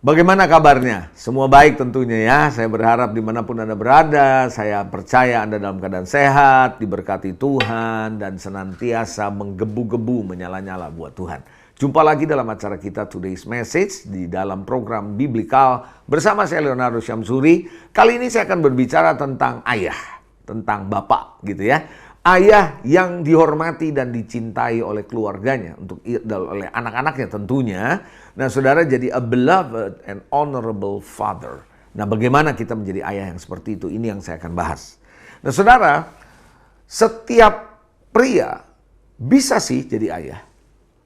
Bagaimana kabarnya? Semua baik tentunya ya. Saya berharap dimanapun Anda berada, saya percaya Anda dalam keadaan sehat, diberkati Tuhan, dan senantiasa menggebu-gebu menyala-nyala buat Tuhan. Jumpa lagi dalam acara kita Today's Message di dalam program Biblikal bersama saya Leonardo Syamsuri. Kali ini saya akan berbicara tentang ayah, tentang bapak gitu ya. Ayah yang dihormati dan dicintai oleh keluarganya, oleh anak-anaknya tentunya. Nah, saudara, jadi a beloved and honorable father. Nah, bagaimana kita menjadi ayah yang seperti itu? Ini yang saya akan bahas. Nah, saudara, setiap pria bisa sih jadi ayah.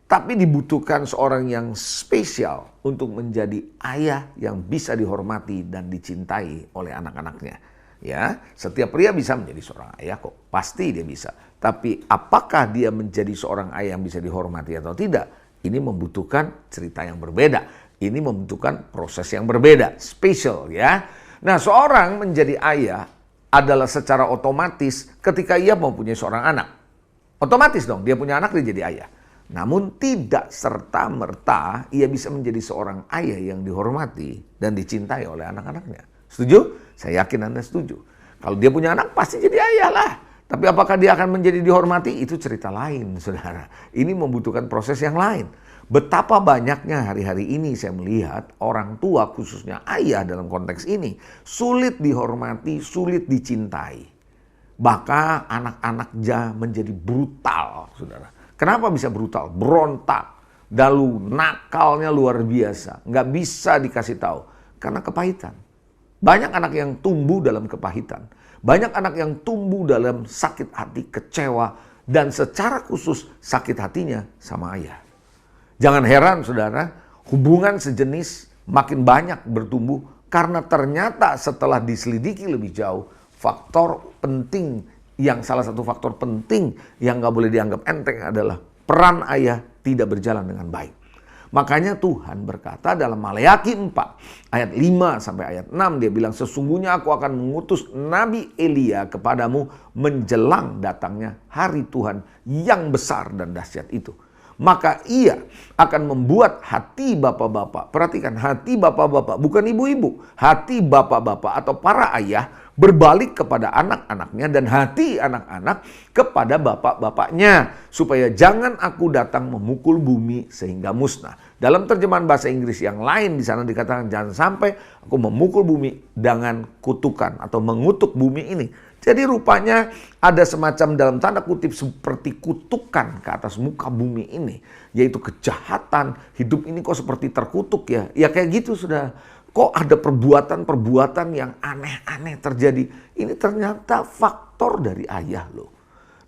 Tapi dibutuhkan seorang yang spesial untuk menjadi ayah yang bisa dihormati dan dicintai oleh anak-anaknya. Ya, setiap pria bisa menjadi seorang ayah kok, pasti dia bisa. Tapi apakah dia menjadi seorang ayah yang bisa dihormati atau tidak? Ini membutuhkan cerita yang berbeda. Ini membutuhkan proses yang berbeda, spesial ya. Nah, seorang menjadi ayah adalah secara otomatis ketika ia mempunyai seorang anak. Otomatis dong, dia punya anak, dia jadi ayah. Namun tidak serta-merta ia bisa menjadi seorang ayah yang dihormati dan dicintai oleh anak-anaknya. Setuju? Saya yakin Anda setuju. Kalau dia punya anak pasti jadi ayah lah. Tapi apakah dia akan menjadi dihormati? Itu cerita lain, saudara. Ini membutuhkan proses yang lain. Betapa banyaknya hari-hari ini saya melihat orang tua, khususnya ayah dalam konteks ini, sulit dihormati, sulit dicintai. Bahkan anak-anak menjadi brutal, saudara. Kenapa bisa brutal? Berontak. Lalu nakalnya luar biasa. Nggak bisa dikasih tahu. Karena kepahitan. Banyak anak yang tumbuh dalam kepahitan. Banyak anak yang tumbuh dalam sakit hati, kecewa. Dan secara khusus sakit hatinya sama ayah. Jangan heran saudara, hubungan sejenis makin banyak bertumbuh. Karena ternyata setelah diselidiki lebih jauh, salah satu faktor penting yang gak boleh dianggap enteng adalah peran ayah tidak berjalan dengan baik. Makanya Tuhan berkata dalam Maleakhi 4 ayat 5 sampai ayat 6, dia bilang, sesungguhnya aku akan mengutus Nabi Elia kepadamu menjelang datangnya hari Tuhan yang besar dan dahsyat itu. Maka ia akan membuat hati bapak-bapak, perhatikan, hati bapak-bapak, bukan ibu-ibu, hati bapak-bapak atau para ayah berbalik kepada anak-anaknya dan hati anak-anak kepada bapak-bapaknya, supaya jangan aku datang memukul bumi sehingga musnah. Dalam terjemahan bahasa Inggris yang lain di sana dikatakan, jangan sampai aku memukul bumi dengan kutukan atau mengutuk bumi ini. Jadi rupanya ada semacam dalam tanda kutip seperti kutukan ke atas muka bumi ini. Yaitu kejahatan, hidup ini kok seperti terkutuk ya. Ya kayak gitu sudah. Kok ada perbuatan-perbuatan yang aneh-aneh terjadi. Ini ternyata faktor dari ayah loh.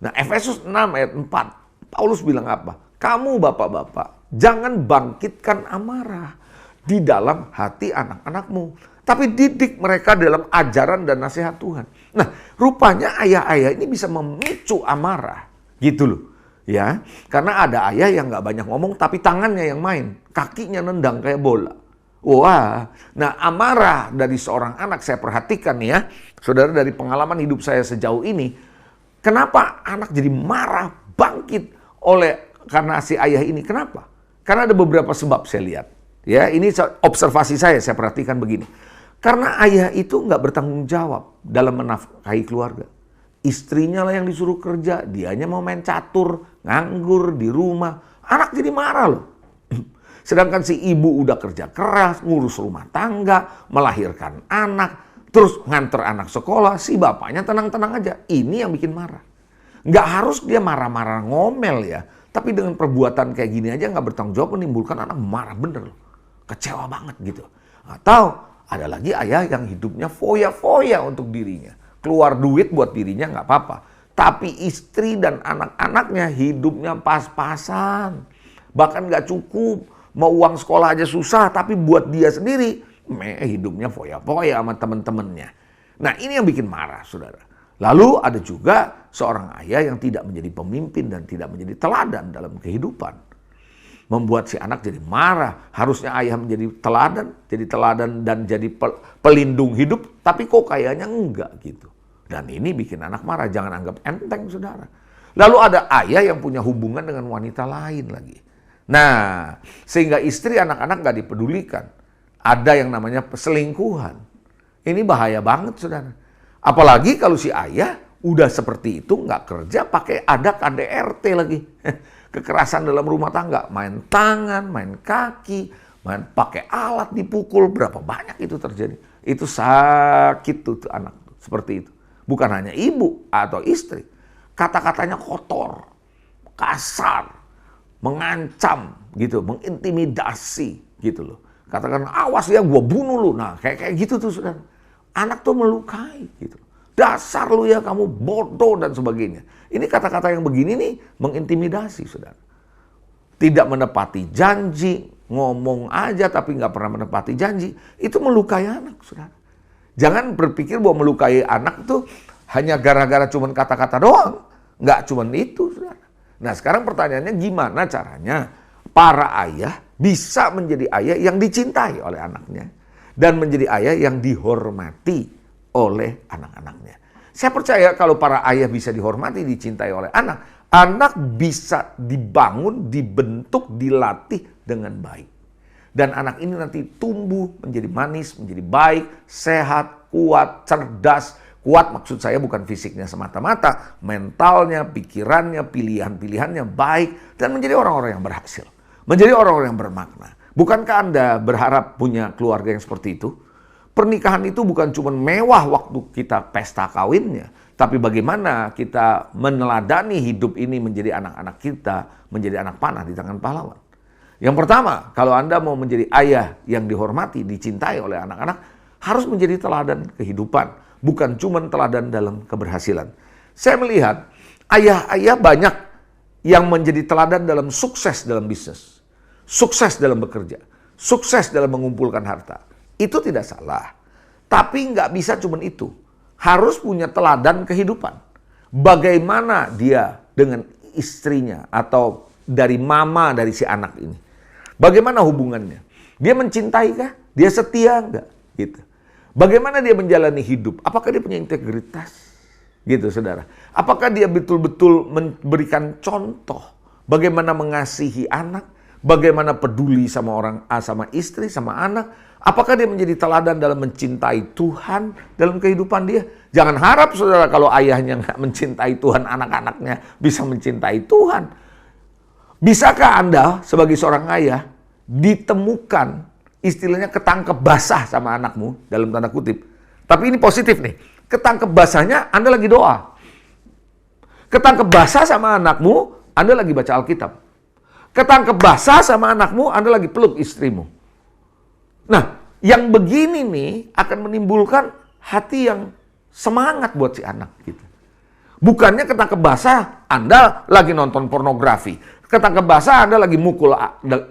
Nah, Efesus 6 ayat 4, Paulus bilang apa? Kamu bapak-bapak, jangan bangkitkan amarah di dalam hati anak-anakmu. Tapi didik mereka dalam ajaran dan nasihat Tuhan. Nah, rupanya ayah-ayah ini bisa memicu amarah. Gitu loh. Ya, karena ada ayah yang gak banyak ngomong tapi tangannya yang main. Kakinya nendang kayak bola. Wah, nah amarah dari seorang anak saya perhatikan nih ya. Saudara, dari pengalaman hidup saya sejauh ini. Kenapa anak jadi marah, bangkit karena si ayah ini? Kenapa? Karena ada beberapa sebab saya lihat. Ya, ini observasi saya perhatikan begini. Karena ayah itu nggak bertanggung jawab dalam menafkahi keluarga. Istrinya lah yang disuruh kerja, dianya mau main catur, nganggur di rumah. Anak jadi marah loh. Sedangkan si ibu udah kerja keras, ngurus rumah tangga, melahirkan anak, terus nganter anak sekolah, si bapaknya tenang-tenang aja. Ini yang bikin marah. Nggak harus dia marah-marah ngomel ya, tapi dengan perbuatan kayak gini aja nggak bertanggung jawab menimbulkan anak marah bener loh. Kecewa banget gitu. Atau ada lagi ayah yang hidupnya foya-foya untuk dirinya. Keluar duit buat dirinya nggak apa-apa. Tapi istri dan anak-anaknya hidupnya pas-pasan. Bahkan nggak cukup. Mau uang sekolah aja susah, tapi buat dia sendiri, hidupnya foya-foya sama temen-temennya. Nah, ini yang bikin marah, saudara. Lalu ada juga seorang ayah yang tidak menjadi pemimpin dan tidak menjadi teladan dalam kehidupan. Membuat si anak jadi marah. Harusnya ayah menjadi teladan dan jadi pelindung hidup, tapi kok kayaknya enggak gitu. Dan ini bikin anak marah, jangan anggap enteng saudara. Lalu ada ayah yang punya hubungan dengan wanita lain lagi. Nah, sehingga istri anak-anak gak dipedulikan. ada yang namanya perselingkuhan. Ini bahaya banget, saudara. Apalagi kalau si ayah udah seperti itu, nggak kerja, pakai ada KDRT lagi. Kekerasan dalam rumah tangga, main tangan, main kaki, main pakai alat dipukul, berapa banyak itu terjadi. Itu sakit tuh anak, seperti itu. Bukan hanya ibu atau istri, kata-katanya kotor, kasar, mengancam gitu, mengintimidasi gitu loh. Katakan awas ya gua bunuh lu. Nah, kayak gitu tuh saudara. Anak tuh melukai gitu. Dasar lu ya, kamu bodoh dan sebagainya. Ini kata-kata yang begini nih mengintimidasi saudara. Tidak menepati janji, ngomong aja tapi nggak pernah menepati janji. Itu melukai anak saudara. Jangan berpikir bahwa melukai anak tuh hanya gara-gara cuman kata-kata doang. Nggak cuman itu saudara. Nah sekarang pertanyaannya gimana caranya para ayah bisa menjadi ayah yang dicintai oleh anaknya. Dan menjadi ayah yang dihormati oleh anak-anaknya. Saya percaya kalau para ayah bisa dihormati, dicintai oleh anak, anak bisa dibangun, dibentuk, dilatih dengan baik. Dan anak ini nanti tumbuh menjadi manis, menjadi baik, sehat, kuat, cerdas. Kuat maksud saya bukan fisiknya semata-mata, mentalnya, pikirannya, pilihan-pilihannya baik, dan menjadi orang-orang yang berhasil. Menjadi orang-orang yang bermakna. Bukankah Anda berharap punya keluarga yang seperti itu? Pernikahan itu bukan cuma mewah waktu kita pesta kawinnya, tapi bagaimana kita meneladani hidup ini menjadi anak-anak kita, menjadi anak panah di tangan pahlawan. Yang pertama, kalau Anda mau menjadi ayah yang dihormati, dicintai oleh anak-anak, harus menjadi teladan kehidupan, bukan cuma teladan dalam keberhasilan. Saya melihat ayah-ayah banyak yang menjadi teladan dalam sukses dalam bisnis, sukses dalam bekerja, sukses dalam mengumpulkan harta. Itu tidak salah. Tapi nggak bisa cuma itu. Harus punya teladan kehidupan. Bagaimana dia dengan istrinya atau dari mama dari si anak ini. Bagaimana hubungannya? Dia mencintai kah? Dia setia nggak? Gitu. Bagaimana dia menjalani hidup? Apakah dia punya integritas? Gitu saudara. Apakah dia betul-betul memberikan contoh? Bagaimana mengasihi anak? Bagaimana peduli sama orang, sama istri, sama anak? Apakah dia menjadi teladan dalam mencintai Tuhan dalam kehidupan dia? Jangan harap saudara kalau ayahnya nggak mencintai Tuhan, anak-anaknya bisa mencintai Tuhan. Bisakah Anda sebagai seorang ayah ditemukan istilahnya ketangkep basah sama anakmu dalam tanda kutip? Tapi ini positif nih. Ketangkep basahnya Anda lagi doa. Ketangkep basah sama anakmu, Anda lagi baca Alkitab. Ketangkep basah sama anakmu, Anda lagi peluk istrimu. Nah, yang begini nih akan menimbulkan hati yang semangat buat si anak gitu. Bukannya ketangkep basah, Anda lagi nonton pornografi. Ketangkep basah, Anda lagi mukul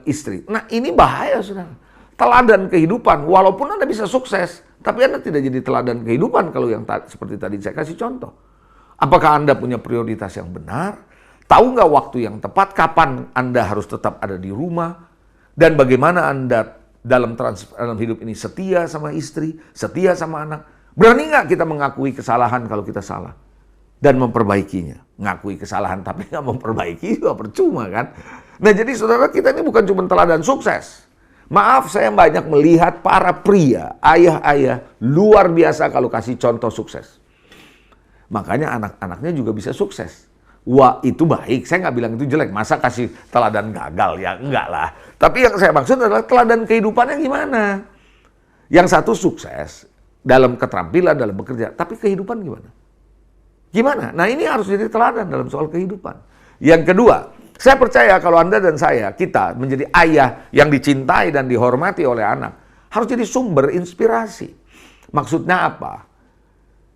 istri. Nah, ini bahaya, saudara. Teladan kehidupan, walaupun Anda bisa sukses, tapi Anda tidak jadi teladan kehidupan kalau yang seperti tadi saya kasih contoh. Apakah Anda punya prioritas yang benar? Tahu nggak waktu yang tepat, kapan Anda harus tetap ada di rumah? Dan bagaimana Anda dalam hidup ini setia sama istri, setia sama anak? Berani nggak kita mengakui kesalahan kalau kita salah? Dan memperbaikinya. Ngakui kesalahan tapi nggak memperbaiki juga percuma kan? Nah jadi saudara, kita ini bukan cuma teladan sukses. Maaf, saya banyak melihat para pria, ayah-ayah luar biasa kalau kasih contoh sukses. Makanya anak-anaknya juga bisa sukses. Wah, itu baik. Saya nggak bilang itu jelek. Masa kasih teladan gagal? Ya enggak lah. Tapi yang saya maksud adalah teladan kehidupannya gimana. Yang satu sukses dalam keterampilan, dalam bekerja. Tapi kehidupan gimana? Gimana? Nah ini harus jadi teladan dalam soal kehidupan. Yang kedua, saya percaya kalau Anda dan saya, kita menjadi ayah yang dicintai dan dihormati oleh anak, harus jadi sumber inspirasi. Maksudnya apa?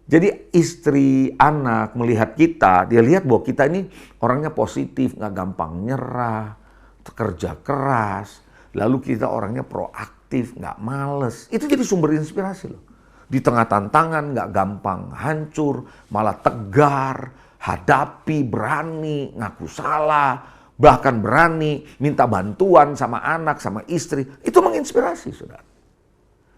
Jadi istri, anak melihat kita, dia lihat bahwa kita ini orangnya positif, nggak gampang nyerah, kerja keras, lalu kita orangnya proaktif, nggak males. Itu jadi sumber inspirasi loh. Di tengah tantangan nggak gampang hancur, malah tegar, hadapi, berani, ngaku salah, bahkan berani minta bantuan sama anak, sama istri. Itu menginspirasi, saudara.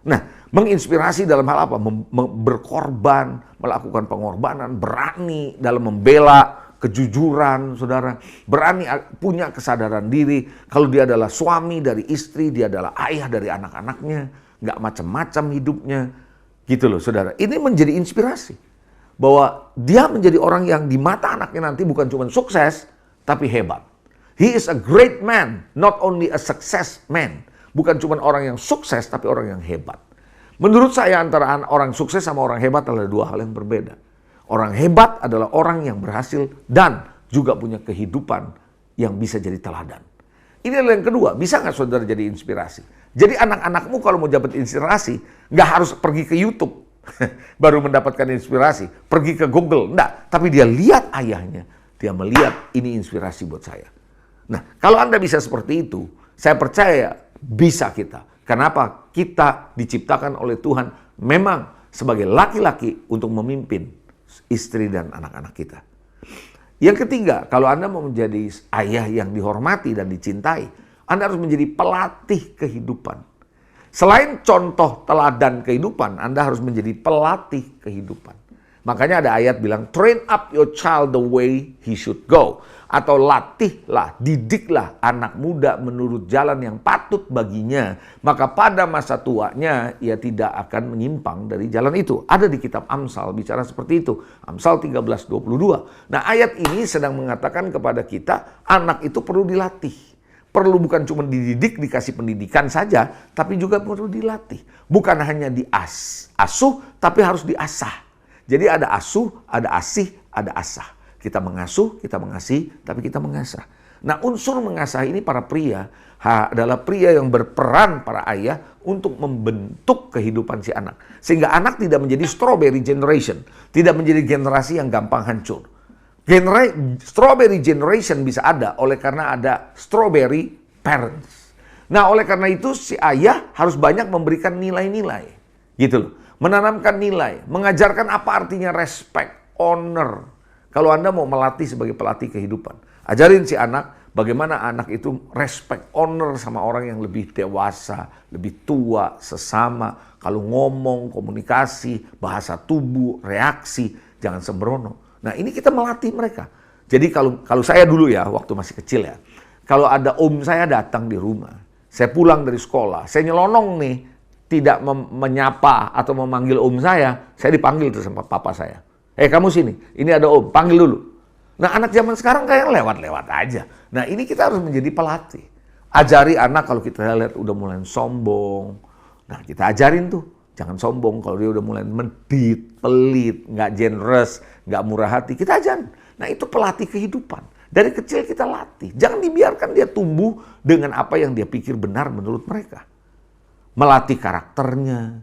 Nah, menginspirasi dalam hal apa? Berkorban, melakukan pengorbanan, berani dalam membela kejujuran, saudara. Berani punya kesadaran diri. Kalau dia adalah suami dari istri, dia adalah ayah dari anak-anaknya. nggak macam-macam hidupnya. Gitu loh, saudara. Ini menjadi inspirasi. Bahwa dia menjadi orang yang di mata anaknya nanti bukan cuma sukses, tapi hebat. He is a great man, not only a success man. Bukan cuma orang yang sukses, tapi orang yang hebat. Menurut saya antara orang sukses sama orang hebat adalah dua hal yang berbeda. Orang hebat adalah orang yang berhasil dan juga punya kehidupan yang bisa jadi teladan. Ini adalah yang kedua, bisa nggak saudara jadi inspirasi? Jadi anak-anakmu kalau mau dapat inspirasi, nggak harus pergi ke YouTube baru mendapatkan inspirasi. Pergi ke Google, enggak. Tapi dia lihat ayahnya, dia melihat ini inspirasi buat saya. Nah, kalau Anda bisa seperti itu, saya percaya bisa kita. Kenapa? Kita diciptakan oleh Tuhan memang sebagai laki-laki untuk memimpin istri dan anak-anak kita. Yang ketiga, kalau Anda mau menjadi ayah yang dihormati dan dicintai, Anda harus menjadi pelatih kehidupan. Selain contoh teladan kehidupan, Anda harus menjadi pelatih kehidupan. Makanya ada ayat bilang, train up your child the way he should go. Atau latihlah, didiklah anak muda menurut jalan yang patut baginya. Maka pada masa tuanya, ia tidak akan menyimpang dari jalan itu. Ada di kitab Amsal bicara seperti itu. Amsal 13:22. Nah, ayat ini sedang mengatakan kepada kita, anak itu perlu dilatih. Perlu bukan cuma dididik, dikasih pendidikan saja, tapi juga perlu dilatih. Bukan hanya asuh, tapi harus diasah. Jadi ada asuh, ada asih, ada asah. Kita mengasuh, kita mengasihi, tapi kita mengasah. Nah, unsur mengasah ini para pria adalah pria yang berperan para ayah untuk membentuk kehidupan si anak. Sehingga anak tidak menjadi strawberry generation. Tidak menjadi generasi yang gampang hancur. Strawberry generation bisa ada oleh karena ada strawberry parents. Nah, oleh karena itu si ayah harus banyak memberikan nilai-nilai. Gitu loh. Menanamkan nilai, mengajarkan apa artinya respect, honor. Kalau Anda mau melatih sebagai pelatih kehidupan, ajarin si anak bagaimana anak itu respect, honor sama orang yang lebih dewasa, lebih tua, sesama. Kalau ngomong, komunikasi, bahasa tubuh, reaksi, jangan sembrono. Nah, ini kita melatih mereka. Jadi kalau saya dulu ya, waktu masih kecil ya, kalau ada om saya datang di rumah, saya pulang dari sekolah, saya nyelonong nih, tidak menyapa atau memanggil om saya dipanggil tuh sama papa saya. Kamu sini, ini ada om, panggil dulu. Nah, anak zaman sekarang kayak lewat-lewat aja. Nah, ini kita harus menjadi pelatih. Ajari anak kalau kita lihat udah mulai sombong. Nah, kita ajarin tuh, jangan sombong. Kalau dia udah mulai medit, pelit, nggak generous, nggak murah hati, kita ajarin. Nah, itu pelatih kehidupan. Dari kecil kita latih. Jangan dibiarkan dia tumbuh dengan apa yang dia pikir benar menurut mereka. Melatih karakternya,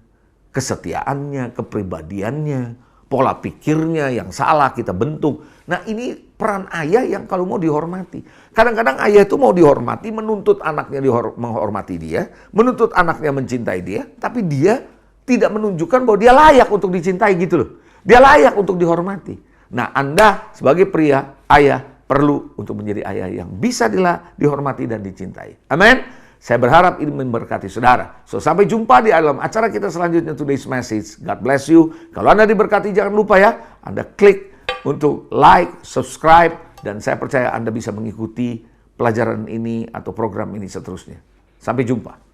kesetiaannya, kepribadiannya, pola pikirnya yang salah kita bentuk. Nah, ini peran ayah yang kalau mau dihormati. Kadang-kadang ayah itu mau dihormati, menuntut anaknya menghormati dia, menuntut anaknya mencintai dia, tapi dia tidak menunjukkan bahwa dia layak untuk dicintai gitu loh. Dia layak untuk dihormati. Nah, Anda sebagai pria, ayah perlu untuk menjadi ayah yang bisa dihormati dan dicintai. Amin. Saya berharap ini memberkati saudara. So, sampai jumpa di dalam acara kita selanjutnya, Today's Message. God bless you. Kalau Anda diberkati, jangan lupa ya, Anda klik untuk like, subscribe, dan saya percaya Anda bisa mengikuti pelajaran ini atau program ini seterusnya. Sampai jumpa.